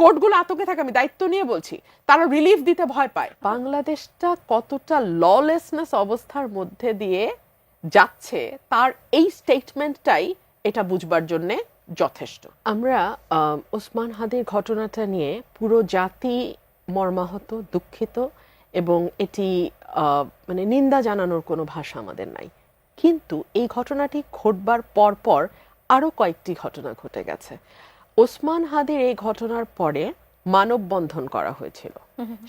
কোর্টগুলো আতঙ্কে থাকে, আমি দায়িত্ব নিয়ে বলছি, তারা রিলিফ দিতে ভয় পায়। বাংলাদেশটা কতটা ললেসনেস অবস্থার মধ্যে দিয়ে যাচ্ছে তার এই স্টেটমেন্টটাই এটা বুঝবার জন্য যথেষ্ট। আমরা ওসমান হাদির ঘটনাটা নিয়ে পুরো জাতি মর্মাহত, দুঃখিত, এবং এটি মানে নিন্দা জানানোর কোনো ভাষা আমাদের নাই। কিন্তু এই ঘটনাটি ঘটবার পর পর আরও কয়েকটি ঘটনা ঘটে গেছে। ওসমান হাদির এই ঘটনার পরে মানববন্ধন করা হয়েছিল।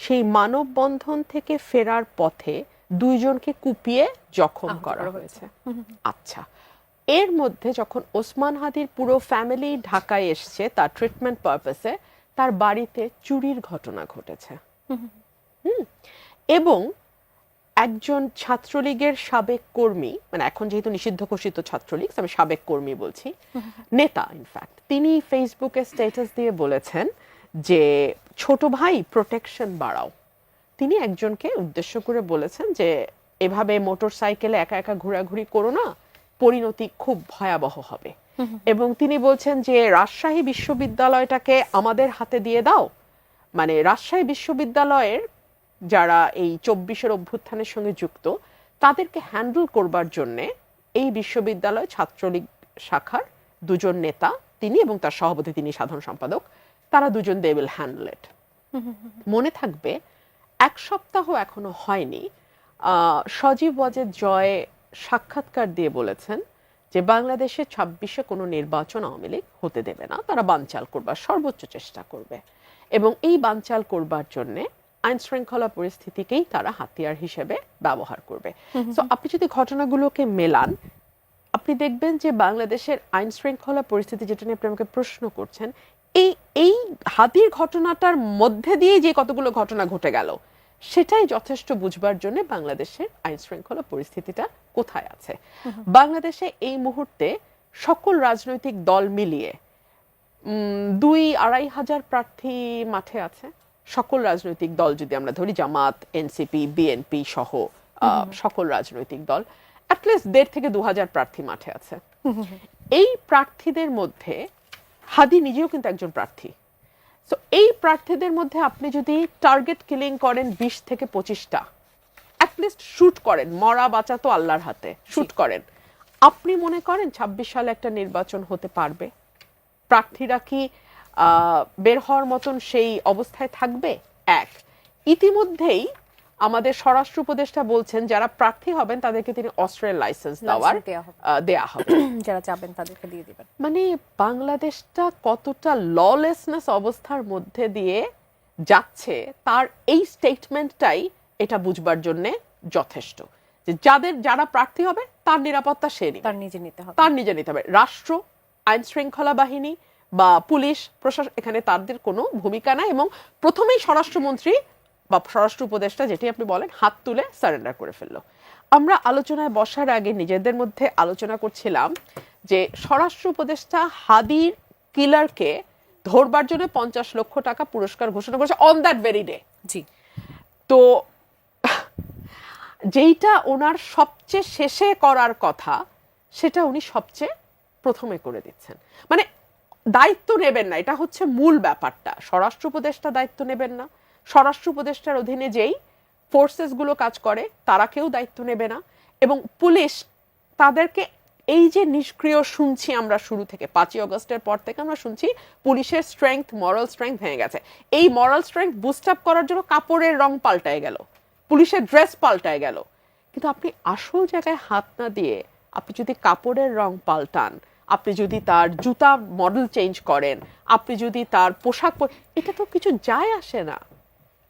সেই মানববন্ধন থেকে ফেরার পথে দুইজনকে কুপিয়ে জখম করা হয়েছে। আচ্ছা, এর মধ্যে যখন ওসমান হাদির পুরো ফ্যামিলি ঢাকায় এসছে তার ট্রিটমেন্ট পারপাসে, তার বাড়িতে চুরির ঘটনা ঘটেছে। এবং একজন ছাত্রলীগের সাবেক কর্মী, মানে এখন যেহেতু নিষিদ্ধ ঘোষিত ছাত্রলীগ, আমি সাবেক কর্মী বলছি, নেতা ইনফ্যাক্ট, তিনি ফেসবুকে স্ট্যাটাস দিয়ে বলেছেন যে ছোট ভাই প্রোটেকশন বাড়াও। তিনি একজনকে উদ্দেশ্য করে বলেছেন যে এভাবে মোটর সাইকেলে একা একা ঘোরাঘুরি করো না, পরিণতি খুব ভয়াবহ হবে। এবং তিনি বলছেন যে রাজশাহী বিশ্ববিদ্যালয়টাকে আমাদের হাতে দিয়ে দাও, মানে রাজশাহী বিশ্ববিদ্যালয়ের যারা এই 24-এর অভ্যুত্থানের সঙ্গে যুক্ত তাদেরকে হ্যান্ডেল করবার জন্যে এই বিশ্ববিদ্যালয় ছাত্রলীগ শাখার দুজন নেতা, তিনি এবং তার সভাপতি, তিনি সাধারণ সম্পাদক, তারা দুজন দে উইল হ্যান্ডেল ইট। মনে থাকবে এক সপ্তাহ এখনো হয়নি, সজীব ওয়াজেদ জয় সাক্ষাৎকার দিয়ে বলেছেন যে বাংলাদেশে 26-এ কোনো নির্বাচন আওয়ামী লীগ হতে দেবে না, তারা বানচাল করবার সর্বোচ্চ চেষ্টা করবে, এবং এই বানচাল করবার জন্যে আইন শৃঙ্খলা পরিস্থিতিকেই তারা হাতিয়ার হিসেবে ব্যবহার করবে। তো আপনি যদি ঘটনাগুলোকে মেলান, আপনি দেখবেন যে বাংলাদেশের আইন শৃঙ্খলা পরিস্থিতি, যেটা নিয়ে আপনি আমাকে প্রশ্ন করছেন, এই হাদির ঘটনাটার মধ্যে দিয়ে যে কতগুলো ঘটনা ঘটে গেল, সেটাই যথেষ্ট বুঝবার জন্য বাংলাদেশের আইন শৃঙ্খলা পরিস্থিতিটা কোথায় আছে। বাংলাদেশে এই মুহূর্তে সকল রাজনৈতিক দল মিলিয়ে 2-2.5 হাজার প্রার্থী মাঠে আছে। সকল রাজনৈতিক দল যদি আমরা ধরি, জামাত, এনসিপি, বিএনপি সহ সকল রাজনৈতিক দল, অ্যাটলিস্ট 1.5 থেকে 2 হাজার প্রার্থী মাঠে আছে। এই প্রার্থীদের মধ্যে হাদি নিজেও কিন্তু একজন প্রার্থী। তো এই প্রার্থীদের মধ্যে আপনি যদি টার্গেট কিলিং করেন 20 থেকে 25টা, অ্যাটলিস্ট শুট করেন, মরা বাঁচা তো আল্লাহর হাতে, শুট করেন, আপনি মনে করেন 26 সালে একটা নির্বাচন হতে পারবে? প্রার্থীরা কি বের হওয়ার মতন সেই অবস্থায় থাকবে? এক, ইতিমধ্যেই আমাদের স্বরাষ্ট্র উপদেষ্টা বলছেন যারা প্রার্থী হবেন তাদেরকে তিনি অস্ত্রের লাইসেন্স দেয়া হবে, যারা চাবেন তাদেরকে দিয়ে দিবেন। মানে বাংলাদেশটা কতটা ললেসনেস অবস্থার মধ্যে দিয়ে যাচ্ছে তার এই স্টেটমেন্টটাই এটা বুঝবার জন্য যথেষ্ট, যে যারা প্রার্থী হবে তার নিরাপত্তা সে নিবে, তার নিজে নিতে হবে। রাষ্ট্র, আইন শৃঙ্খলা বাহিনী বা পুলিশ প্রশাসন, এখানে তাদের কোনো ভূমিকা নাই, এবং প্রথমেই স্বরাষ্ট্রমন্ত্রী বা স্বরাষ্ট্র উপদেষ্টা, যেটি আপনি বলেন, হাত তুলে সারেন্ডার করে ফেললো। আমরা আলোচনায় বসার আগে নিজেদের মধ্যে আলোচনা করছিলাম যে স্বরাষ্ট্র উপদেষ্টা হাদির কিলারকে ধরবার জন্য 50 লক্ষ টাকা পুরস্কার ঘোষণা করেছে অন দ্যাট ভেরি ডে। জি, তো যেইটা ওনার সবচেয়ে শেষে করার কথা সেটা উনি সবচেয়ে প্রথমে করে দিচ্ছেন। মানে দায়িত্ব নেবেন না, এটা হচ্ছে মূল ব্যাপারটা। স্বরাষ্ট্র উপদেষ্টা দায়িত্ব নেবেন না, স্বরাষ্ট্র উপদেষ্টার অধীনে যেই ফোর্সেস গুলো কাজ করে তারা কেউ দায়িত্ব নেবে না, এবং পুলিশ তাদেরকে, এই যে নিষ্ক্রিয় শুনছি আমরা শুরু থেকে, 5ই আগস্টের পর থেকে আমরা শুনছি পুলিশের স্ট্রেংথ, মরাল স্ট্রেংথ ভেঙে গেছে। এই মরাল স্ট্রেংথ বুস্ট আপ করার জন্য কাপড়ের রং পাল্টায় গেল, পুলিশের ড্রেস পাল্টায় গেল, কিন্তু আপনি আসল জায়গায় হাত না দিয়ে আপনি যদি কাপড়ের রং পাল্টান, আপনি যদি তার জুতা মডেল চেঞ্জ করেন, আপনি যদি তার পোশাক, এটা তো কিছু যায় আসে না।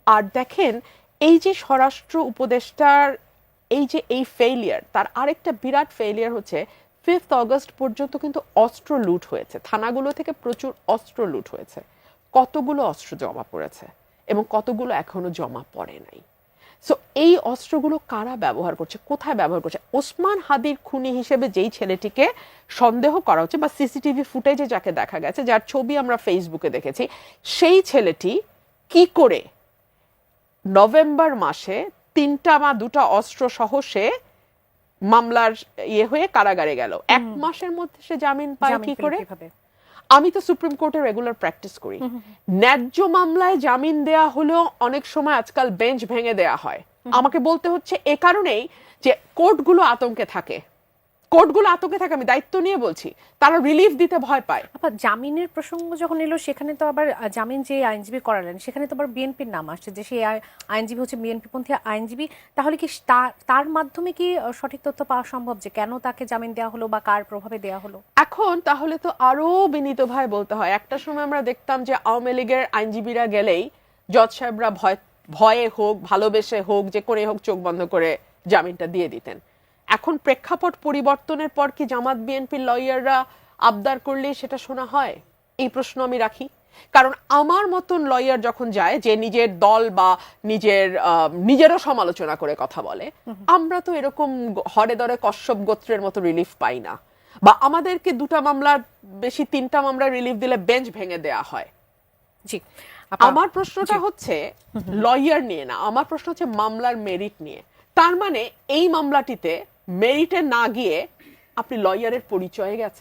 আর দেখেন, এই যে স্বরাষ্ট্র উপদেষ্টার এই ফেইলিয়ার, তার আরেকটা বিরাট ফেইলিয়ার হচ্ছে 5 আগস্ট পর্যন্ত কিন্তু অস্ত্র লুট হয়েছে, থানাগুলো থেকে প্রচুর অস্ত্র লুট হয়েছে। কতগুলো অস্ত্র জমা পড়েছে এবং কতগুলো এখনো জমা পড়ে নাই। সো এই অস্ত্রগুলো কারা ব্যবহার করছে, কোথায় ব্যবহার করছে? ওসমান হাদির খুনি হিসেবে যেই ছেলেটিকে সন্দেহ করা হচ্ছে, বা সিসিটিভি ফুটেজে যাকে দেখা গেছে, যার ছবি আমরা ফেসবুকে দেখেছি, সেই ছেলেটি কি করে নভেম্বর মাসে 3টা বা 2টা অস্ত্র সহ সে মামলার হয়ে কারাগারে গেল, 1 মাসের মধ্যে সে জামিন পায় কি করে? আমি তো সুপ্রিম কোর্টে রেগুলার প্র্যাকটিস করি, ন্যায্য মামলায় জামিন দেয়া হলেও অনেক সময় আজকাল বেঞ্চ ভেঙে দেয়া হয়। আমাকে বলতে হচ্ছে এ কারণেই যে কোর্টগুলো আতঙ্কে থাকে, আমি দায়িত্ব নিয়ে বলছি, তারা রিলিফ দিতে ভয় পায়। আবার জামিনের প্রসঙ্গ যখন এলো সেখানে তো আবার জামিন যে আইনজীবী করালেন সেখানে তো আবার বিএনপির নাম আসছে, যে সেই আইনজীবী হচ্ছে বিএনপি পন্থী আইনজীবী। তাহলে কি তার মাধ্যমে কি সঠিক তথ্য পাওয়া সম্ভব যে কেন তাকে জামিন দেওয়া হলো বা কার প্রভাবে দেওয়া হলো? এখন তাহলে তো আরো বিনীত ভাই বলতে হয়, একটা সময় আমরা দেখতাম যে আওয়ামী লীগের আইনজীবীরা গেলেই জজ সাহেবরা ভয়ে হোক ভালোবেসে হোক যে করে হোক চোখ বন্ধ করে জামিনটা দিয়ে দিতেন। এখন প্রেক্ষাপট পরিবর্তনের পর কি জামাত বিএনপির লয়াররা আবদার করলে সেটা শোনা হয়? এই প্রশ্ন আমি রাখি। কারণ আমার মতন লয়ার যখন যায় যে নিজের দল বা নিজেরও সমালোচনা করে কথা বলে, আমরা তো এরকম হরে দরে কশ্যপ গোত্রের মতো রিলিফ পাই না, বা আমাদেরকে 2টা মামলার বেশি 3টা মামলা রিলিফ দিলে বেঞ্চ ভেঙে দেয়া হয়। জি, আমার প্রশ্নটা হচ্ছে লয়ার নিয়ে না, আমার প্রশ্ন হচ্ছে মামলার মেরিট নিয়ে। তার মানে এই মামলাটিতে মেরিটে না গিয়ে আপনি লয়ারের পরিচয়ে গেছেন।